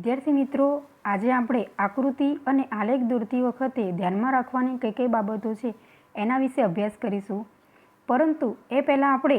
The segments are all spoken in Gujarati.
વિદ્યાર્થી મિત્રો, આજે આપણે આકૃતિ અને આલેખ દોરતી વખતે ધ્યાનમાં રાખવાની કઈ કઈ બાબતો છે એના વિશે અભ્યાસ કરીશું. પરંતુ એ પહેલાં આપણે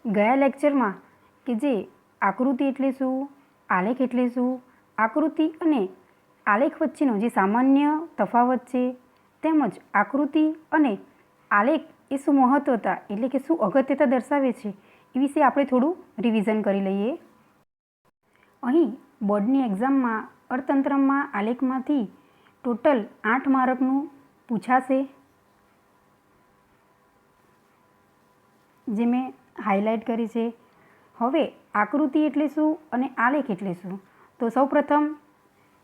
ગયા લેક્ચરમાં કે જે આકૃતિ એટલે શું, આલેખ એટલે શું, આકૃતિ અને આલેખ વચ્ચેનો જે સામાન્ય તફાવત છે, તેમજ આકૃતિ અને આલેખ એ શું મહત્વતા એટલે કે શું અગત્યતા દર્શાવે છે એ વિશે આપણે થોડું રિવિઝન કરી લઈએ. અહીં બોર્ડની એક્ઝામમાં અર્થતંત્રમાં આલેખમાંથી ટોટલ 8 માર્કનું પૂછાશે, જે મેં હાઇલાઇટ કરી છે. હવે આકૃતિ એટલે શું અને આલેખ એટલે શું? તો સૌપ્રથમ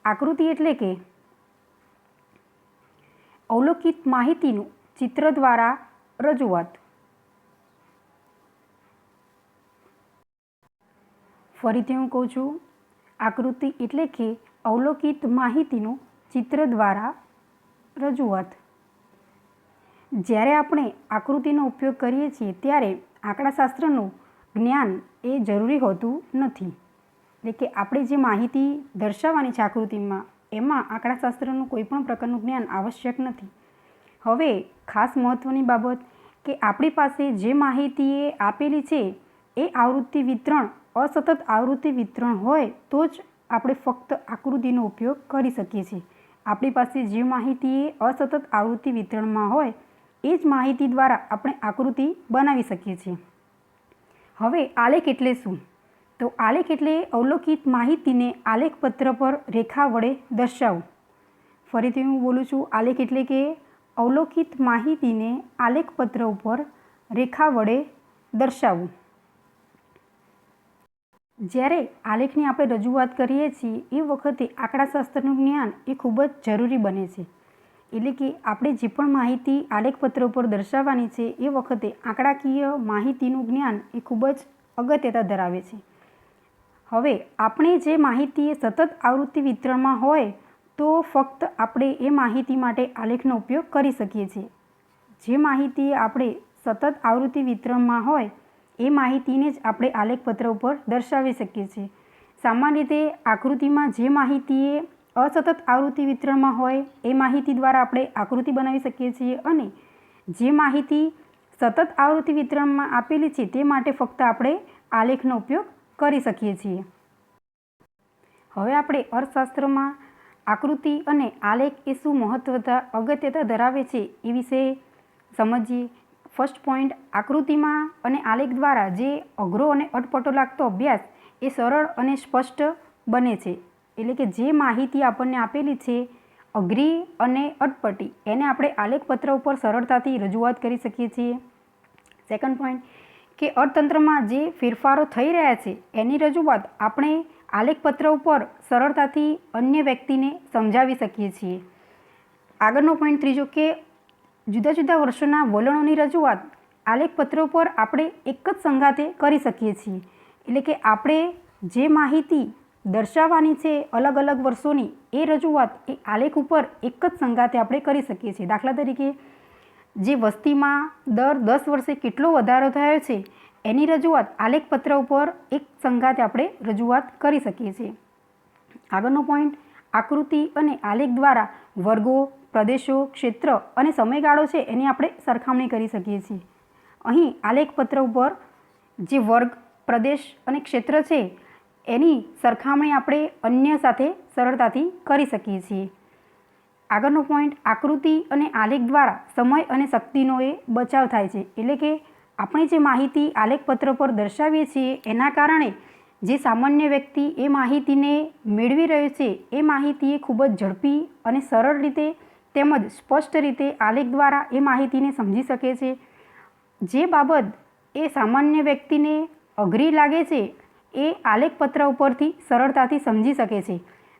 આકૃતિ એટલે કે અવલોકિત માહિતીનું ચિત્ર દ્વારા રજૂઆત. ફરીથી હું કહું છું, આકૃતિ એટલે કે અવલોકિત માહિતીનું ચિત્ર દ્વારા રજૂઆત. જ્યારે આપણે આકૃતિનો ઉપયોગ કરીએ છીએ ત્યારે આંકડાશાસ્ત્રનું જ્ઞાન એ જરૂરી હોતું નથી. એટલે કે આપણે જે માહિતી દર્શાવવાની છે આકૃતિમાં, એમાં આંકડાશાસ્ત્રનું કોઈ પણ પ્રકારનું જ્ઞાન આવશ્યક નથી. હવે ખાસ મહત્ત્વની બાબત કે આપણી પાસે જે માહિતી એ આપેલી છે એ આવૃત્તિ વિતરણ અસતત આવૃત્તિ વિતરણ હોય તો જ આપણે ફક્ત આકૃતિનો ઉપયોગ કરી શકીએ છીએ. આપણી પાસે જે માહિતી એ અસતત આવૃત્તિ વિતરણમાં હોય એ જ માહિતી દ્વારા આપણે આકૃતિ બનાવી શકીએ છીએ. હવે આલેખ એટલે શું? તો આલેખ એટલે અવલોકિત માહિતીને આલેખપત્ર પર રેખા વડે દર્શાવવું. ફરીથી હું બોલું છું, આલેખ એટલે કે અવલોકિત માહિતીને આલેખપત્ર ઉપર રેખા વડે દર્શાવવું. જ્યારે આલેખની આપણે રજૂઆત કરીએ છીએ એ વખતે આંકડાશાસ્ત્રનું જ્ઞાન એ ખૂબ જ જરૂરી બને છે. એટલે કે આપણે જે પણ માહિતી આલેખપત્ર ઉપર દર્શાવવાની છે એ વખતે આંકડાકીય માહિતીનું જ્ઞાન એ ખૂબ જ અગત્યતા ધરાવે છે. હવે આપણે જે માહિતી એ સતત આવૃત્તિ વિતરણમાં હોય તો ફક્ત આપણે એ માહિતી માટે આલેખનો ઉપયોગ કરી શકીએ છીએ. જે માહિતી આપણે સતત આવૃત્તિ વિતરણમાં હોય એ માહિતીને જ આપણે આલેખપત્ર ઉપર દર્શાવી શકીએ છીએ. સામાન્ય રીતે આકૃતિમાં જે માહિતી એ અસતત આવૃત્તિ વિતરણમાં હોય એ માહિતી દ્વારા આપણે આકૃતિ બનાવી શકીએ છીએ, અને જે માહિતી સતત આવૃત્તિ વિતરણમાં આપેલી છે તે માટે ફક્ત આપણે આલેખનો ઉપયોગ કરી શકીએ છીએ. હવે આપણે અર્થશાસ્ત્રમાં આકૃતિ અને આલેખ એ શું મહત્વતા અગત્યતા ધરાવે છે એ વિશે સમજીએ. ફર્સ્ટ પોઈન્ટ, આકૃતિમાં અને આલેખ દ્વારા જે અઘરો અને અટપટો લાગતો અભ્યાસ એ સરળ અને સ્પષ્ટ બને છે. એટલે કે જે માહિતી આપણને આપેલી છે અઘરી અને અટપટી, એને આપણે આલેખપત્ર ઉપર સરળતાથી રજૂઆત કરી શકીએ છીએ. સેકન્ડ પોઈન્ટ કે અર્થતંત્રમાં જે ફેરફારો થઈ રહ્યા છે એની રજૂઆત આપણે આલેખપત્ર ઉપર સરળતાથી અન્ય વ્યક્તિને સમજાવી શકીએ છીએ. આગળનો પોઈન્ટ ત્રીજો કે જુદા જુદા વર્ષોના વલણોની રજૂઆત આલેખપત્ર ઉપર આપણે એક જ સંગાતે કરી શકીએ છીએ. એટલે કે આપણે જે માહિતી દર્શાવવાની છે અલગ અલગ વર્ષોની એ રજૂઆત એ આલેખ ઉપર એક જ સંગાતે આપણે કરી શકીએ છીએ. દાખલા તરીકે જે વસ્તીમાં દર 10 વર્ષે કેટલો વધારો થયો છે એની રજૂઆત આલેખપત્ર ઉપર એક સંગાતે આપણે રજૂઆત કરી શકીએ છીએ. આગળનો પોઈન્ટ, આકૃતિ અને આલેખ દ્વારા વર્ગો, પ્રદેશો, ક્ષેત્ર અને સમયગાળો છે એની આપણે સરખામણી કરી શકીએ છીએ. અહીં આલેખપત્ર ઉપર જે વર્ગ, પ્રદેશ અને ક્ષેત્ર છે એની સરખામણી આપણે અન્ય સાથે સરળતાથી કરી શકીએ છીએ. આગળનો પોઈન્ટ, આકૃતિ અને આલેખ દ્વારા સમય અને શક્તિનો એ બચાવ થાય છે. એટલે કે આપણે જે માહિતી આલેખપત્ર પર દર્શાવીએ છીએ એના કારણે જે સામાન્ય વ્યક્તિ એ માહિતીને મેળવી રહ્યો છે એ માહિતી એ ખૂબ જ ઝડપી અને સરળ રીતે તેમજ સ્પષ્ટ રીતે આલેખ દ્વારા એ માહિતીને સમજી શકે છે. જે બાબત એ સામાન્ય વ્યક્તિને અઘરી લાગે છે એ આલેખપત્ર ઉપરથી સરળતાથી સમજી શકે છે.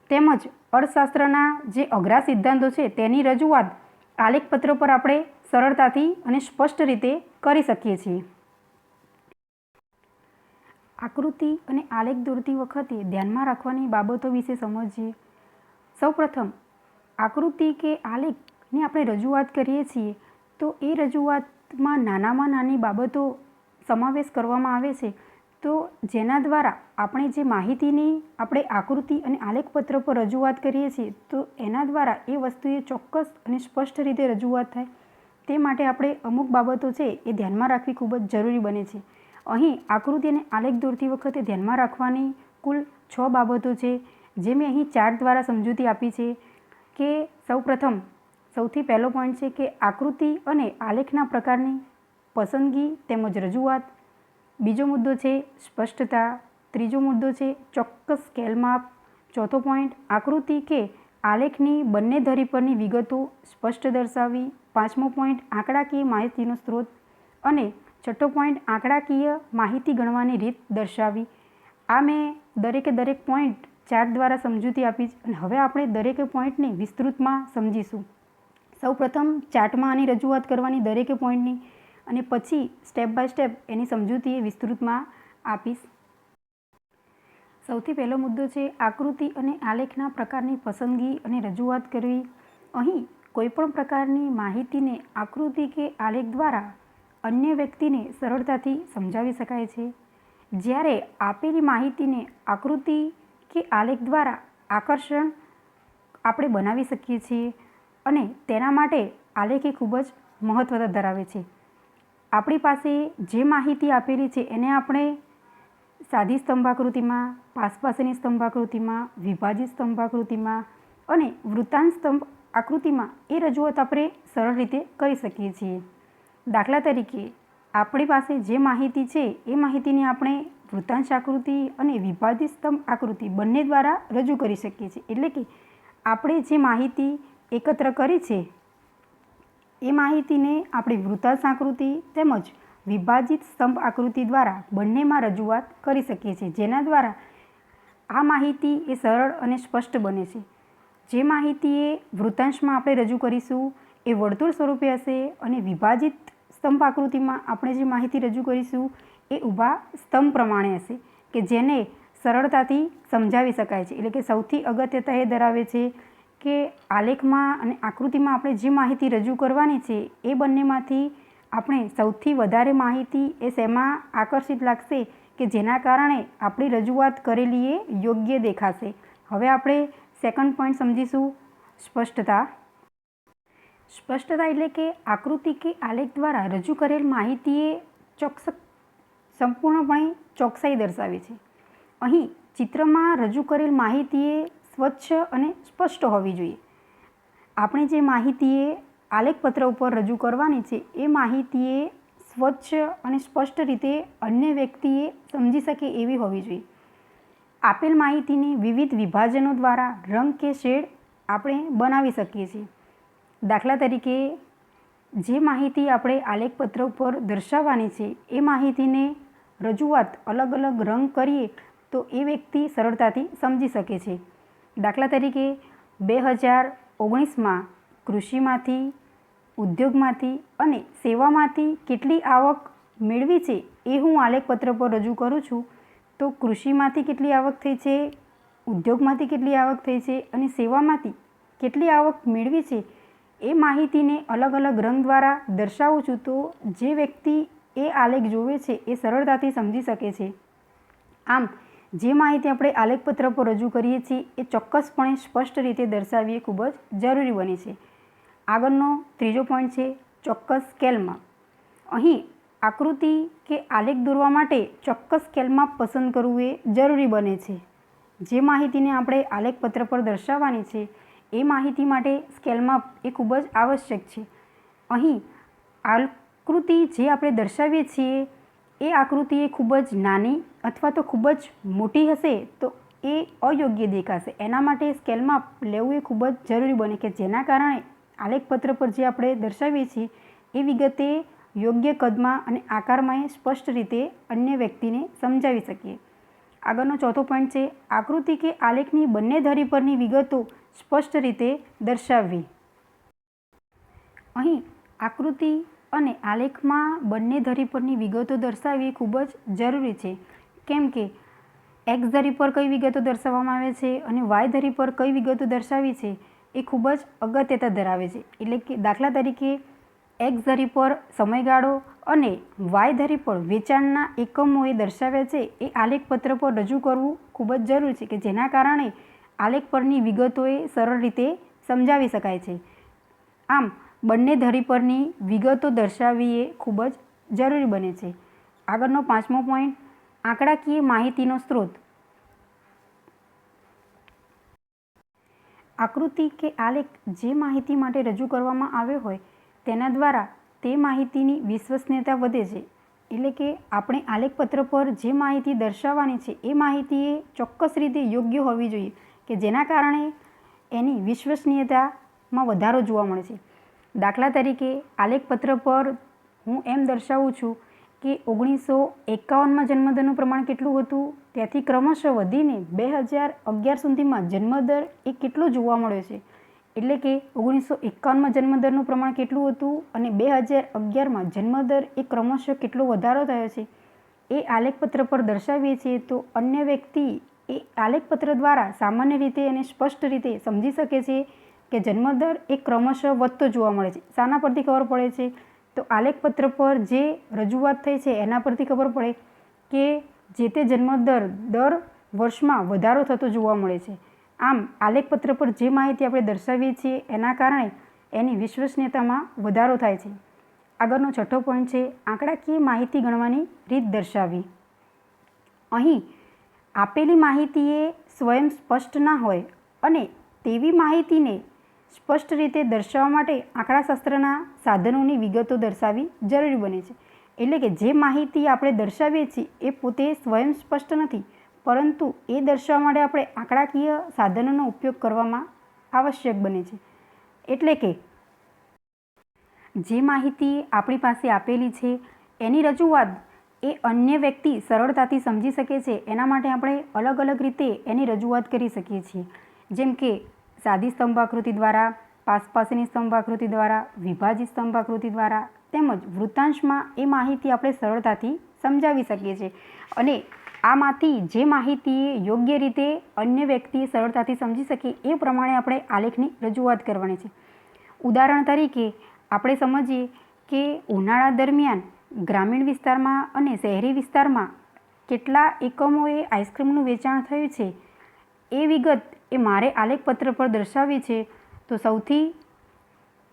તેમજ અર્થશાસ્ત્રના જે અઘરા સિદ્ધાંતો છે તેની રજૂઆત આલેખપત્ર પર આપણે સરળતાથી અને સ્પષ્ટ રીતે કરી શકીએ છીએ. આકૃતિ અને આલેખ દોરતી વખતે ધ્યાનમાં રાખવાની બાબતો વિશે સમજીએ. સૌપ્રથમ, આકૃતિ કે આલેખની આપણે રજૂઆત કરીએ છીએ તો એ રજૂઆતમાં નાનામાં નાની બાબતો સમાવેશ કરવામાં આવે છે તો જેના દ્વારા આપણે જે માહિતીની આપણે આકૃતિ અને આલેખપત્ર પર રજૂઆત કરીએ છીએ તો એના દ્વારા એ વસ્તુએ ચોક્કસ અને સ્પષ્ટ રીતે રજૂઆત થાય તે માટે આપણે અમુક બાબતો છે એ ધ્યાનમાં રાખવી ખૂબ જ જરૂરી બને છે. અહીં આકૃતિ અને આલેખ દોરતી વખતે ધ્યાનમાં રાખવાની કુલ 6 બાબતો છે, જે મેં અહીં ચાર્ટ દ્વારા સમજૂતી આપી છે. કે સૌપ્રથમ સૌથી પહેલો પોઈન્ટ છે કે આકૃતિ અને આલેખના પ્રકારની પસંદગી તેમજ રજૂઆત. બીજો મુદ્દો છે સ્પષ્ટતા. ત્રીજો મુદ્દો છે ચોક્કસ સ્કેલ માપ. ચોથો પોઈન્ટ આકૃતિ કે આલેખની બંને ધરી પરની વિગતો સ્પષ્ટ દર્શાવવી. પાંચમો પોઈન્ટ આંકડાકીય માહિતીનો સ્ત્રોત. અને છઠ્ઠો પોઈન્ટ આંકડાકીય માહિતી ગણવાની રીત દર્શાવવી. આ મેં દરેક પોઈન્ટ ચાર્ટ દ્વારા સમજૂતી આપી છે અને હવે આપણે દરેક પોઈન્ટને વિસ્તૃતમાં સમજીશું. સૌપ્રથમ ચાર્ટમાં આની રજૂઆત કરવાની દરેકે પોઈન્ટની અને પછી સ્ટેપ બાય સ્ટેપ એની સમજૂતી વિસ્તૃતમાં આપીશ. સૌથી પહેલો મુદ્દો છે આકૃતિ અને આલેખના પ્રકારની પસંદગી અને રજૂઆત કરવી. અહીં કોઈપણ પ્રકારની માહિતીને આકૃતિ કે આલેખ દ્વારા અન્ય વ્યક્તિને સરળતાથી સમજાવી શકાય છે. જ્યારે આપેલી માહિતીને આકૃતિ કે આલેખ દ્વારા આકર્ષણ આપણે બનાવી શકીએ છીએ અને તેના માટે આલેખ એ ખૂબ જ મહત્વ ધરાવે છે. આપણી પાસે જે માહિતી આપેલી છે એને આપણે સાદી સ્તંભાકૃતિમાં, પાસપાસની સ્તંભાકૃતિમાં, વિભાજિત સ્તંભાકૃતિમાં અને વૃત્તાંત સ્તંભ આકૃતિમાં એ રજૂઆત આપણે સરળ રીતે કરી શકીએ છીએ. દાખલા તરીકે આપણી પાસે જે માહિતી છે એ માહિતીને આપણે વૃત્તાંશ આકૃતિ અને વિભાજિત સ્તંભ આકૃતિ બંને દ્વારા રજૂ કરી શકીએ છીએ. એટલે કે આપણે જે માહિતી એકત્ર કરી છે એ માહિતીને આપણે વૃત્તાંશ આકૃતિ તેમજ વિભાજિત સ્તંભ આકૃતિ દ્વારા બંનેમાં રજૂઆત કરી શકીએ છીએ, જેના દ્વારા આ માહિતી એ સરળ અને સ્પષ્ટ બને છે. જે માહિતી એ વૃત્તાંશમાં આપણે રજૂ કરીશું એ વર્તુળ સ્વરૂપે હશે અને વિભાજિત સ્તંભ આકૃતિમાં આપણે જે માહિતી રજૂ કરીશું એ ઊભા સ્તંભ પ્રમાણે હશે કે જેને સરળતાથી સમજાવી શકાય છે. એટલે કે સૌથી અગત્યતા એ ધરાવે છે કે આલેખમાં અને આકૃતિમાં આપણે જે માહિતી રજૂ કરવાની છે એ બંનેમાંથી આપણે સૌથી વધારે માહિતી એ શેમાં આકર્ષિત લાગશે કે જેના કારણે આપણી રજૂઆત કરેલી એ યોગ્ય દેખાશે. હવે આપણે સેકન્ડ પોઈન્ટ સમજીશું સ્પષ્ટતા. સ્પષ્ટતા એટલે કે આકૃતિ કે આલેખ દ્વારા રજૂ કરેલ માહિતી એ સંપૂર્ણપણે ચોકસાઈ દર્શાવે છે. અહીં ચિત્રમાં રજૂ કરેલ માહિતી એ સ્વચ્છ અને સ્પષ્ટ હોવી જોઈએ. આપણે જે માહિતી એ આલેખપત્ર ઉપર રજૂ કરવાની છે એ માહિતી એ સ્વચ્છ અને સ્પષ્ટ રીતે અન્ય વ્યક્તિએ સમજી શકે એવી હોવી જોઈએ. આપેલ માહિતીને વિવિધ વિભાજનો દ્વારા રંગ કે શેડ આપણે બનાવી શકીએ છીએ. દાખલા તરીકે જે માહિતી આપણે આલેખપત્ર ઉપર દર્શાવવાની છે એ માહિતીને રજૂઆત અલગ અલગ રંગ કરીએ તો એ વ્યક્તિ સરળતાથી સમજી શકે છે. દાખલા તરીકે 2019માં કૃષિમાંથી, ઉદ્યોગમાંથી અને સેવામાંથી કેટલી આવક મેળવી છે એ હું આલેખપત્ર પર રજૂ કરું છું. તો કૃષિમાંથી કેટલી આવક થઈ છે, ઉદ્યોગમાંથી કેટલી આવક થઈ છે અને સેવામાંથી કેટલી આવક મેળવી છે એ માહિતીને અલગ અલગ રંગ દ્વારા દર્શાવું છું તો જે વ્યક્તિ એ આલેખ જોવે છે એ સરળતાથી સમજી શકે છે. આમ જે માહિતી આપણે આલેખપત્ર પર રજૂ કરીએ છીએ એ ચોક્કસપણે સ્પષ્ટ રીતે દર્શાવવી ખૂબ જ જરૂરી બને છે. આગળનો ત્રીજો પોઈન્ટ છે ચોક્કસ સ્કેલમાં. અહીં આકૃતિ કે આલેખ દોરવા માટે ચોક્કસ સ્કેલમાં પસંદ કરવું એ જરૂરી બને છે. જે માહિતીને આપણે આલેખપત્ર પર દર્શાવવાની છે એ માહિતી માટે સ્કેલ માપ એ ખૂબ જ આવશ્યક છે. અહીં આકૃતિ જે આપણે દર્શાવીએ છીએ એ આકૃતિ એ ખૂબ જ નાની અથવા તો ખૂબ જ મોટી હશે તો એ અયોગ્ય દેખાશે. એના માટે સ્કેલ માપ લેવું એ ખૂબ જ જરૂરી બને કે જેના કારણે આલેખપત્ર પર જે આપણે દર્શાવીએ છીએ એ વિગતે યોગ્ય કદમાં અને આકારમાં સ્પષ્ટ રીતે અન્ય વ્યક્તિને સમજાવી શકીએ. આગળનો ચોથો પોઈન્ટ છે આકૃતિ કે આલેખની બંને ધરી પરની વિગતો સ્પષ્ટ રીતે દર્શાવવી. અહીં આકૃતિ અને આલેખમાં બંને ધરી પરની વિગતો દર્શાવવી ખૂબ જ જરૂરી છે. કેમ કે એક્સ ધરી પર કઈ વિગતો દર્શાવવામાં આવે છે અને વાય ધરી પર કઈ વિગતો દર્શાવી છે એ ખૂબ જ અગત્યતા ધરાવે છે. એટલે કે દાખલા તરીકે એક્સ ધરી પર સમયગાળો અને વાયધરી પર વેચાણના એકમો એ દર્શાવ્યા છે એ આલેખપત્ર પર રજૂ કરવું ખૂબ જ જરૂરી છે, કે જેના કારણે આલેખ પરની વિગતો એ સરળ રીતે સમજાવી શકાય છે. આમ બંને ધરી પરની વિગતો દર્શાવવી એ ખૂબ જ જરૂરી બને છે. આગળનો 5મો પોઈન્ટ, આંકડાકીય માહિતીનો સ્ત્રોત. આકૃતિ કે આલેખ જે માહિતી માટે રજૂ કરવામાં આવ્યો હોય તેના દ્વારા તે માહિતીની વિશ્વસનીયતા વધે છે. એટલે કે આપણે આલેખપત્ર પર જે માહિતી દર્શાવવાની છે એ માહિતી એ ચોક્કસ રીતે યોગ્ય હોવી જોઈએ, કે જેના કારણે એની વિશ્વસનીયતામાં વધારો જોવા મળે છે. દાખલા તરીકે આલેખપત્ર પર હું એમ દર્શાવું છું કે 1951માં જન્મદરનું પ્રમાણ કેટલું હતું, ત્યાંથી ક્રમશઃ વધીને 2011 સુધીમાં જન્મદર એ કેટલો જોવા મળ્યો છે. એટલે કે 1951માં જન્મદરનું પ્રમાણ કેટલું હતું અને 2011માં જન્મદર એ ક્રમશઃ કેટલો વધારો થયો છે એ આલેખપત્ર પર દર્શાવીએ છીએ, તો અન્ય વ્યક્તિ એ આલેખપત્ર દ્વારા સામાન્ય રીતે અને સ્પષ્ટ રીતે સમજી શકે છે કે જન્મદર એ ક્રમશઃ વધતો જોવા મળે છે. શાના પરથી ખબર પડે છે? તો આલેખપત્ર પર જે રજૂઆત થઈ છે એના પરથી ખબર પડે કે જે તે જન્મદર દર વર્ષમાં વધારો થતો જોવા મળે છે. આમ આલેખપત્ર પર જે માહિતી આપણે દર્શાવીએ છીએ એના કારણે એની વિશ્વસનીયતામાં વધારો થાય છે. આગળનો 6થો પોઈન્ટ છે, આંકડાકીય માહિતી ગણવાની રીત દર્શાવવી. અહીં આપેલી માહિતી એ સ્વયં સ્પષ્ટ ના હોય અને તેવી માહિતીને સ્પષ્ટ રીતે દર્શાવવા માટે આંકડાશાસ્ત્રના સાધનોની વિગતો દર્શાવવી જરૂરી બને છે. એટલે કે જે માહિતી આપણે દર્શાવીએ છીએ એ પોતે સ્વયં સ્પષ્ટ નથી, પરંતુ એ દર્શાવવા માટે આપણે આંકડાકીય સાધનોનો ઉપયોગ કરવામાં આવશ્યક બને છે. એટલે કે જે માહિતી આપણી પાસે આપેલી છે એની રજૂઆત એ અન્ય વ્યક્તિ સરળતાથી સમજી શકે છે, એના માટે આપણે અલગ અલગ રીતે એની રજૂઆત કરી શકીએ છીએ. જેમ કે સાદી સ્તંભાકૃતિ દ્વારા, પાસપાસની સ્તંભાકૃતિ દ્વારા, વિભાજિત સ્તંભાકૃતિ દ્વારા, તેમજ વૃત્તાંશમાં એ માહિતી આપણે સરળતાથી સમજાવી શકીએ છીએ. અને આમાંથી જે માહિતી યોગ્ય રીતે અન્ય વ્યક્તિ સરળતાથી સમજી શકે એ પ્રમાણે આપણે આલેખની રજૂઆત કરવાની છે. ઉદાહરણ તરીકે આપણે સમજીએ કે ઉનાળા દરમિયાન ગ્રામીણ વિસ્તારમાં અને શહેરી વિસ્તારમાં કેટલા એકમોએ આઈસ્ક્રીમનું વેચાણ થયું છે એ વિગત એ મારે આલેખપત્ર પર દર્શાવવી છે. તો સૌથી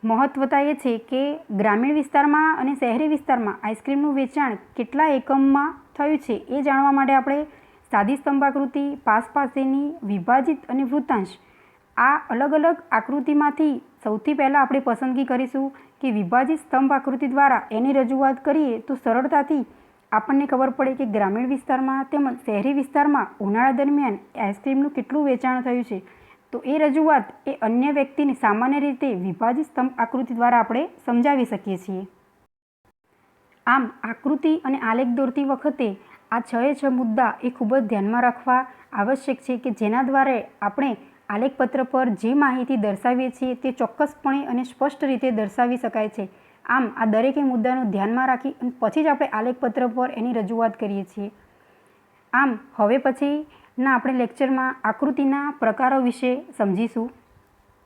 મહત્વતા એ છે કે ગ્રામીણ વિસ્તારમાં અને શહેરી વિસ્તારમાં આઈસ્ક્રીમનું વેચાણ કેટલા એકમમાં થયું છે એ જાણવા માટે આપણે સાદી સ્તંભાકૃતિ, પાસપાસેની, વિભાજિત અને વૃત્તાંશ આ અલગ અલગ આકૃતિમાંથી સૌથી પહેલાં આપણે પસંદગી કરીશું કે વિભાજિત સ્તંભ આકૃતિ દ્વારા એની રજૂઆત કરીએ તો સરળતાથી આપણને ખબર પડે કે ગ્રામીણ વિસ્તારમાં તેમજ શહેરી વિસ્તારમાં ઉનાળા દરમિયાન આઈસ્ક્રીમનું કેટલું વેચાણ થયું છે. તો એ રજૂઆત એ અન્ય વ્યક્તિને સામાન્ય રીતે વિભાજિત સ્તંભ આકૃતિ દ્વારા આપણે સમજાવી શકીએ છીએ. આમ આકૃતિ અને આલેખ દોરતી વખતે આ 6 મુદ્દા એ ખૂબ જ ધ્યાનમાં રાખવા આવશ્યક છે, કે જેના દ્વારા આપણે આલેખપત્ર પર જે માહિતી દર્શાવીએ છીએ તે ચોક્કસપણે અને સ્પષ્ટ રીતે દર્શાવી શકાય છે. આમ આ દરેકે મુદ્દાનું ધ્યાનમાં રાખી અને પછી જ આપણે આલેખપત્ર પર એની રજૂઆત કરીએ છીએ. આમ હવે પછીના આપણે લેક્ચરમાં આકૃતિના પ્રકારો વિશે સમજીશું.